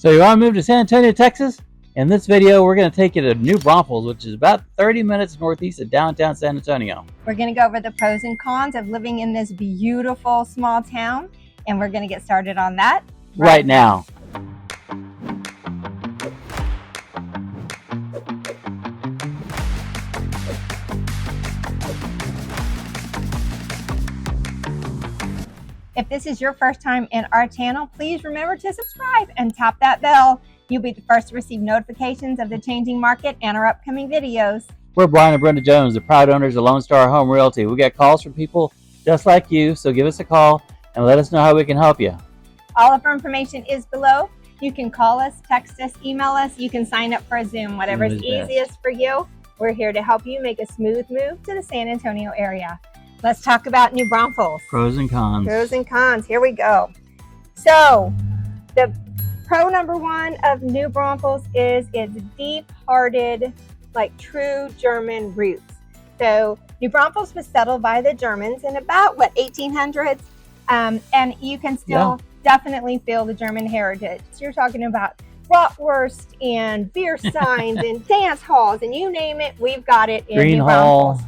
So you want to move to San Antonio, Texas? In this video, we're going to take you to New Braunfels, which is about 30 minutes northeast of downtown San Antonio. We're going to go over the pros and cons of living in this beautiful small town, and we're going to get started on that right now. If this is your first time in our channel, please remember to subscribe and tap that bell. You'll be the first to receive notifications of the changing market and our upcoming videos. We're Brian and Brenda Jones, the proud owners of Lone Star Home Realty. We get calls from people just like you, so give us a call and let us know how we can help you. All of our information is below. You can call us, text us, email us. You can sign up for a Zoom, whatever's easiest for you. We're here to help you make a smooth move to the San Antonio area. Let's talk about New Braunfels. Pros and cons. Pros and cons. Here we go. So, the pro number one of New Braunfels is its deep-hearted, like true German roots. So, New Braunfels was settled by the Germans in about, 1800s? And you can still definitely feel the German heritage. So you're talking about bratwurst and beer signs and dance halls, and you name it, we've got it in New Braunfels.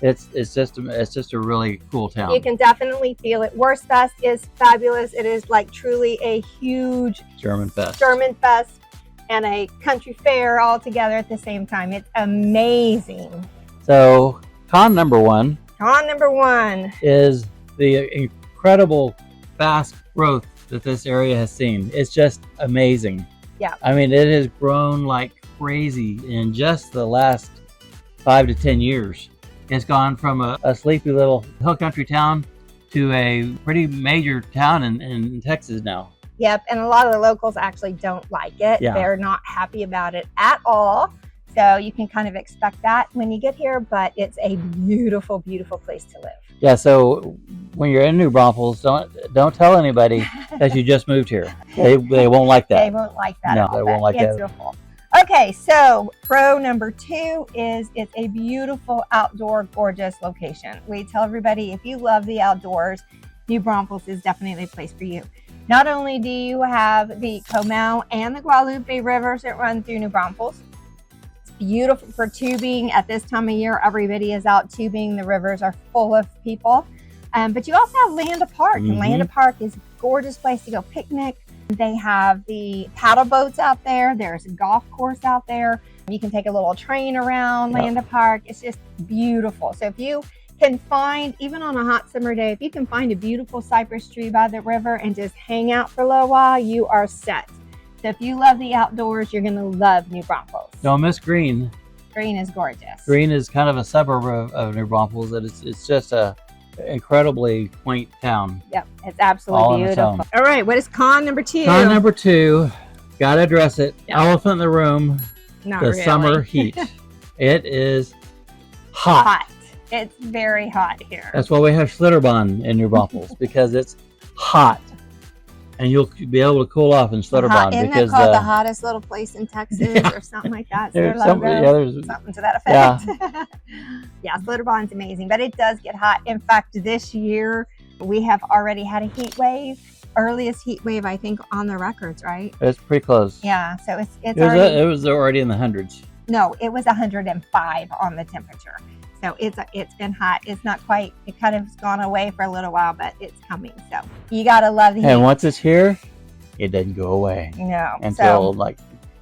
It's just a really cool town. You can definitely feel it. Wurstfest is fabulous. It is like truly a huge German fest and a country fair all together at the same time. It's amazing. So con number one is the incredible fast growth that this area has seen. It's just amazing. Yeah. I mean, it has grown like crazy in just the last 5 to 10 years. It's gone from a sleepy little hill country town to a pretty major town in Texas now. Yep, and a lot of the locals actually don't like it. Yeah. They're not happy about it at all. So you can kind of expect that when you get here, but it's a beautiful, beautiful place to live. Yeah, so when you're in New Braunfels, don't tell anybody that you just moved here. They won't like that. They won't like that. No, they won't like that. It's beautiful. Okay, so pro number two is it's a beautiful outdoor, gorgeous location. We tell everybody if you love the outdoors, New Braunfels is definitely a place for you. Not only do you have the Comal and the Guadalupe rivers that run through New Braunfels, it's beautiful for tubing. At this time of year, everybody is out tubing. The rivers are full of people. But you also have Landa Park, and Landa Park is a gorgeous place to go picnic. They have the paddle boats out there. There's a golf course out there. You can take a little train around Landa Park. It's just beautiful. So if you can find, even on a hot summer day, if you can find a beautiful cypress tree by the river and just hang out for a little while, you are set. So if you love the outdoors, you're going to love New Braunfels. Don't miss Green. Green is gorgeous. Green is kind of a suburb of New Braunfels. It's just a incredibly quaint town. Yep, it's absolutely beautiful. All right, what is con number two? Con number two, gotta address it. Yep. Elephant in the room. Not the really. Summer heat. It is hot. It's very hot here. That's why we have Schlitterbahn in New Braunfels, because it's hot, and you'll be able to cool off in Schlitterbahn. Isn't because that called the hottest little place in Texas or something like that? There's Something to that effect. Yeah, Schlitterbahn is amazing, but it does get hot. In fact, this year we have already had a heat wave, earliest heat wave I think on the records, right? It's pretty close. Yeah, so it was already in the hundreds. No, it was 105 on the temperature. So it's been hot. It's not quite, it kind of has gone away for a little while, but it's coming. So you gotta love the heat. And once it's here, it doesn't go away. No. Until like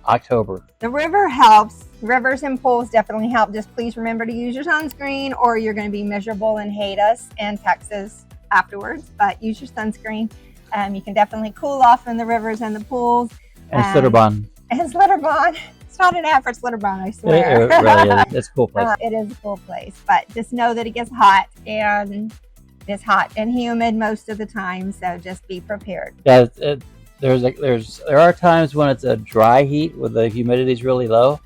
October. The river helps. Rivers and pools definitely help. Just please remember to use your sunscreen or you're going to be miserable and hate us in Texas afterwards. But use your sunscreen. You can definitely cool off in the rivers and the pools. And Schlitterbahn. And Schlitterbahn. It's not an ad for Schlitterbahn, I swear. It really is. It's a cool place. It is a cool place. But just know that it gets hot, and it's hot and humid most of the time. So just be prepared. Yeah, there are times when it's a dry heat where the humidity is really low,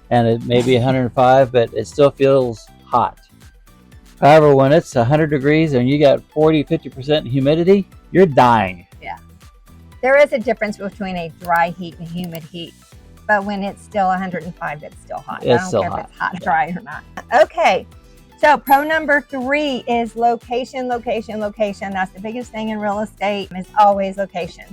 and it may be 105, but it still feels hot. However, when it's 100 degrees and you got 40-50% humidity, you're dying. Yeah, there is a difference between a dry heat and humid heat, but when it's still 105, it's still hot. It's I don't still care hot. if it's hot, dry or not. Okay. So pro number three is location, location, location. That's the biggest thing in real estate, is always location.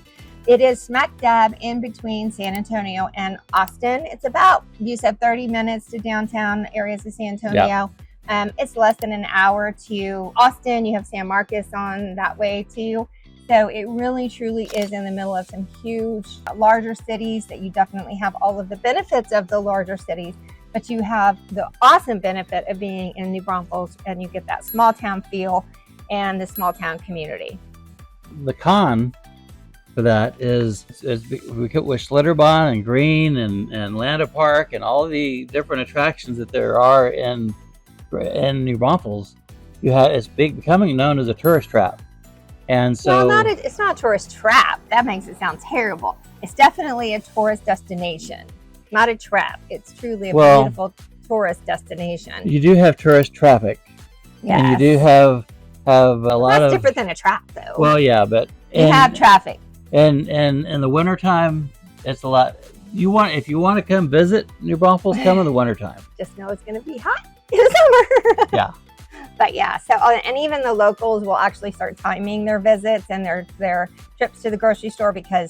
It is smack dab in between San Antonio and Austin. It's about, you said 30 minutes to downtown areas of San Antonio. It's less than an hour to Austin. You have San Marcos on that way too. So it really truly is in the middle of some huge, larger cities that you definitely have all of the benefits of the larger cities, but you have the awesome benefit of being in New Braunfels, and you get that small town feel and the small town community. The con for that is we could with Schlitterbahn and Green and Landa Park and all the different attractions that there are in New Braunfels. It's becoming known as a tourist trap. And so, well, it's not a tourist trap. That makes it sound terrible. It's definitely a tourist destination, not a trap. It's truly a beautiful tourist destination. You do have tourist traffic, and you do have a lot of. That's different than a trap, though. Well, yeah, but you have traffic. And in the wintertime, it's a lot. If you want to come visit New Braunfels, come in the wintertime. Just know it's going to be hot in the summer. Yeah. But yeah, so and even the locals will actually start timing their visits and their trips to the grocery store, because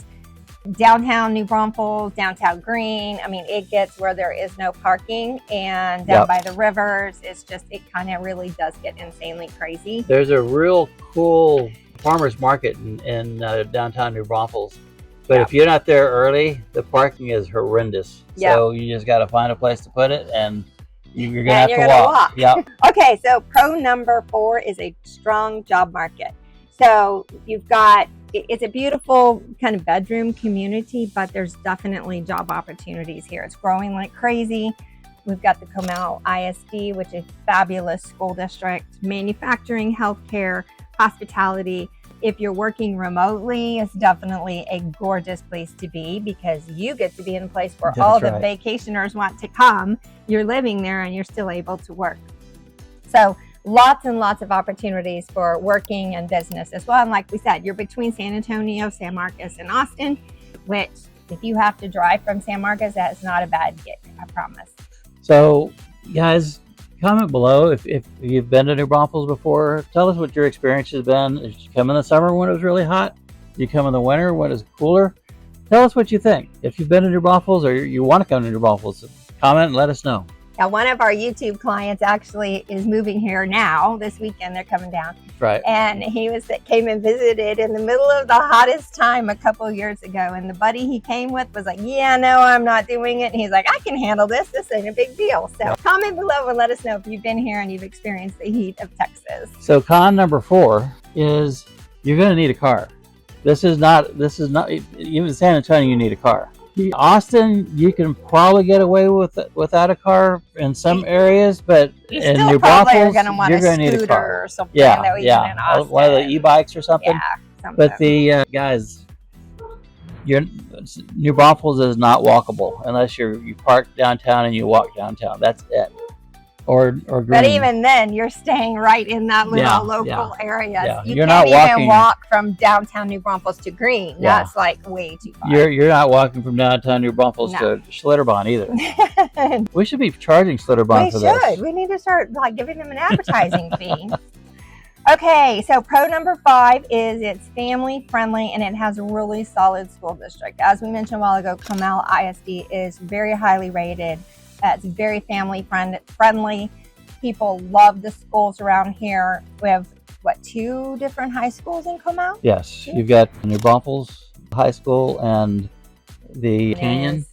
downtown New Braunfels, downtown Green, I mean, it gets where there is no parking, and down by the rivers, it kind of really does get insanely crazy. There's a real cool farmers market in downtown New Braunfels, but if you're not there early, the parking is horrendous. So you just got to find a place to put it, and you're gonna have to walk. Yep. Okay, so pro number 4 is a strong job market. So it's a beautiful kind of bedroom community, but there's definitely job opportunities here. It's growing like crazy. We've got the Comal ISD, which is a fabulous school district, manufacturing, healthcare, hospitality. If you're working remotely, it's definitely a gorgeous place to be, because you get to be in a place where all the vacationers want to come. You're living there and you're still able to work. So lots and lots of opportunities for working and business as well. And like we said, you're between San Antonio, San Marcos, and Austin, which if you have to drive from San Marcos, that's not a bad gig, I promise. So guys, comment below if you've been to New Braunfels before. Tell us what your experience has been. Did you come in the summer when it was really hot? Did you come in the winter when it's cooler? Tell us what you think. If you've been to New Braunfels or you want to come to New Braunfels, comment and let us know. Now, one of our YouTube clients actually is moving here now. This weekend, they're coming down. Right. And came and visited in the middle of the hottest time a couple years ago. And the buddy he came with was like, yeah, no, I'm not doing it. And he's like, I can handle this. This ain't a big deal. So comment below and let us know if you've been here and you've experienced the heat of Texas. So con number 4 is you're going to need a car. This is not, even San Antonio, you need a car. Austin, you can probably get away with it without a car in some areas, but in New Braunfels, you're going to need a car. Or something, one of the e-bikes or something. Yeah, something. But the guys, New Braunfels is not walkable unless you park downtown and you walk downtown. That's it. Or Green. But even then, you're staying right in that little local area. Yeah. You You're can't not even walk from downtown New Braunfels to Green. That's like way too far. You're not walking from downtown New Braunfels to Schlitterbahn either. We should be charging Schlitterbahn for this. We need to start giving them an advertising fee. Okay, so pro number 5 is it's family friendly and it has a really solid school district. As we mentioned a while ago, Comal ISD is very highly rated. It's very family friendly. People love the schools around here. We have, 2 different high schools in Comal? Yes, you've got New Braunfels High School and the Canyon.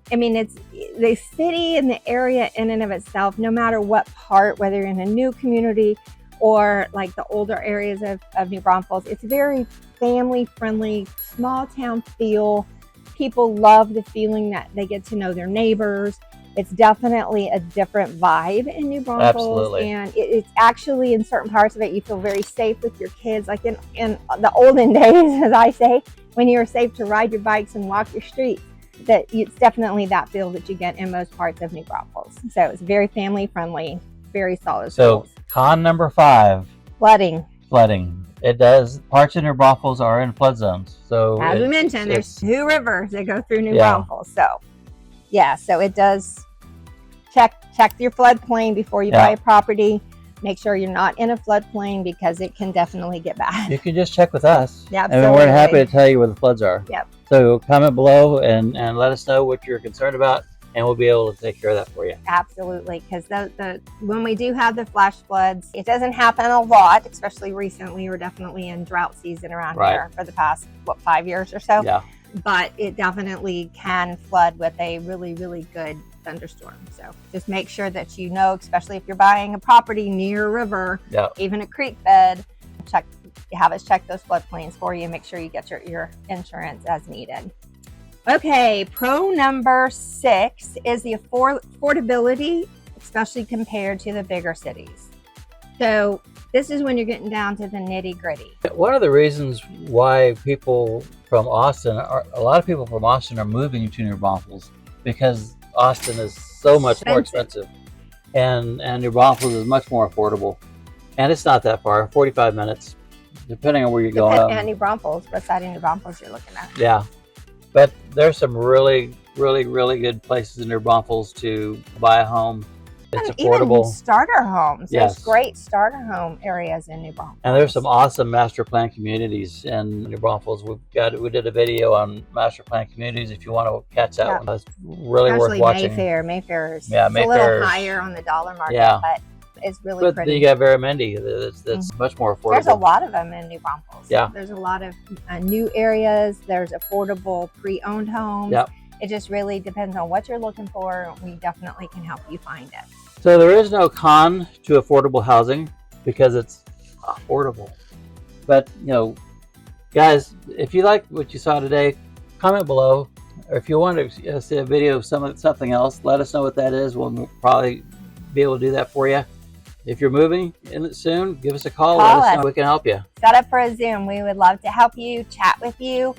I mean, it's the city and the area in and of itself, no matter what part, whether you're in a new community or like the older areas of New Braunfels, it's very family friendly, small town feel. People love the feeling that they get to know their neighbors. It's definitely a different vibe in New Braunfels. Absolutely. And it's actually, in certain parts of it, you feel very safe with your kids. Like in the olden days, as I say, when you were safe to ride your bikes and walk your streets, that it's definitely that feel that you get in most parts of New Braunfels. So it's very family friendly, very solid schools. So con number 5. Flooding. It does. Parts of New Braunfels are in flood zones. So as we mentioned, there's 2 rivers that go through New Braunfels. So so it does check your floodplain before you buy a property. Make sure you're not in a floodplain because it can definitely get bad. You can just check with us. Yeah, and we're happy to tell you where the floods are. Yep. So comment below and let us know what you're concerned about, and we'll be able to take care of that for you. Absolutely, because when we do have the flash floods, it doesn't happen a lot, especially recently. We're definitely in drought season around here for the past, 5 years or so? Yeah. But it definitely can flood with a really, really good thunderstorm. So just make sure that you know, especially if you're buying a property near a river, even a creek bed, have us check those floodplains for you. Make sure you get your insurance as needed. Okay, pro number 6 is the affordability, especially compared to the bigger cities. So this is when you're getting down to the nitty gritty. One of the reasons why people from Austin, a lot of people from Austin are moving to New Braunfels, because Austin is so much more expensive, and New Braunfels is much more affordable, and it's not that far, 45 minutes, depending on where you're going. And New Braunfels, what side of New Braunfels you're looking at? Yeah, but there's some really, really, really good places in New Braunfels to buy a home. It's affordable. Even starter homes. Yes. There's great starter home areas in New Braunfels. And there's some awesome master plan communities in New Braunfels. We did a video on master plan communities. If you want to catch that one, that's really worth watching. Mayfair is a little higher on the dollar market, but it's really pretty. Then you got Barramundi. That's much more affordable. There's a lot of them in New Braunfels. Yeah. There's a lot of new areas. There's affordable pre-owned homes. Yep. It just really depends on what you're looking for. We definitely can help you find it. So there is no con to affordable housing because it's affordable. But, guys, if you like what you saw today, comment below. Or if you want to see a video of something else, let us know what that is. We'll probably be able to do that for you. If you're moving in soon, give us a call. Let us know. We can help you. Set up for a Zoom. We would love to help you, chat with you.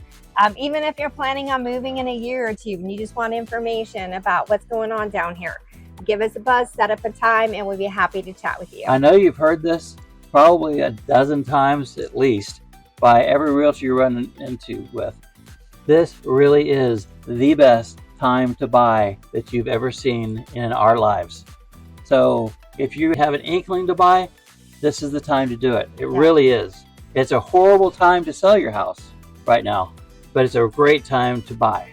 Even if you're planning on moving in a year or two and you just want information about what's going on down here, give us a buzz, set up a time, and we'll be happy to chat with you. I know you've heard this probably a dozen times at least by every realtor you run into with. This really is the best time to buy that you've ever seen in our lives. So if you have an inkling to buy, this is the time to do it. It really is. It's a horrible time to sell your house right now, but it's a great time to buy.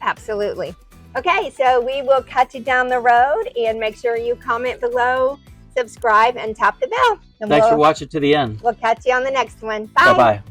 Absolutely. Okay, so we will catch you down the road, and make sure you comment below, subscribe, and tap the bell. And Thanks for watching to the end. We'll catch you on the next one. Bye. Bye-bye.